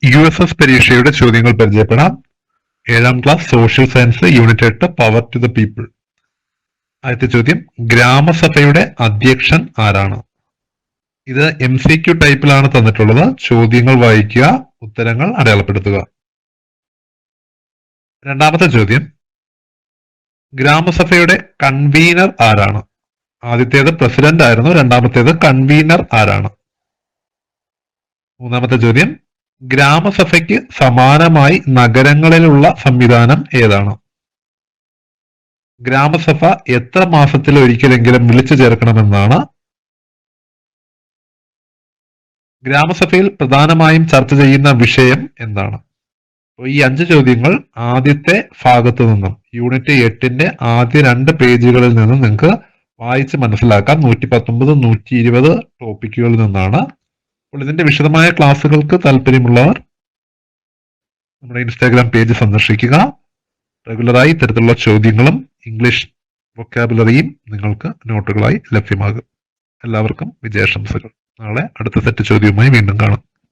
USS പരീക്ഷയുടെ ചോദ്യങ്ങൾ പരിചയപ്പെടാം. 7ാം class social science unit 8 power to the people. ആദ്യത്തെ ചോദ്യം, ഗ്രാമസഭയുടെ അധ്യക്ഷൻ ആരാണ്? ഇത് MCQ ടൈപ്പിലാണ് തന്നിട്ടുള്ളത്. ചോദ്യങ്ങൾ വായിക്കുക, ഉത്തരങ്ങൾ അടയാളപ്പെടുത്തുക. രണ്ടാമത്തെ ചോദ്യം, ഗ്രാമസഭയുടെ കൺവീനർ ആരാണ്? ആദ്യത്തേത് പ്രസിഡന്റ് ആയിരുന്നു, രണ്ടാമത്തേത് കൺവീനർ ആരാണ്? മൂന്നാമത്തെ ചോദ്യം, ഗ്രാമസഭയ്ക്ക് സമാനമായി നഗരങ്ങളിലുള്ള സംവിധാനം ഏതാണ്? ഗ്രാമസഭ എത്ര മാസത്തിലൊരിക്കലെങ്കിലും വിളിച്ചു ചേർക്കണമെന്നാണ്? ഗ്രാമസഭയിൽ പ്രധാനമായും ചർച്ച ചെയ്യുന്ന വിഷയം എന്താണ്? ഈ 5 ചോദ്യങ്ങൾ ആദ്യത്തെ ഭാഗത്തു നിന്നും യൂണിറ്റ് 8ന്റെ ആദ്യ 2 പേജുകളിൽ നിന്നും നിങ്ങൾക്ക് വായിച്ച് മനസ്സിലാക്കാം. 119, 120 ടോപ്പിക്കുകളിൽ നിന്നാണ്. അപ്പോൾ ഇതിന്റെ വിശദമായ ക്ലാസ്സുകൾക്ക് താല്പര്യമുള്ളവർ നമ്മുടെ ഇൻസ്റ്റാഗ്രാം പേജ് സന്ദർശിക്കുക. റെഗുലറായി ഇത്തരത്തിലുള്ള ചോദ്യങ്ങളും ഇംഗ്ലീഷ് വൊക്കാബുലറിയും നിങ്ങൾക്ക് നോട്ടുകളായി ലഭ്യമാകും. എല്ലാവർക്കും വിജയാശംസകൾ. നാളെ അടുത്ത സെറ്റ് ചോദ്യവുമായി വീണ്ടും കാണാം.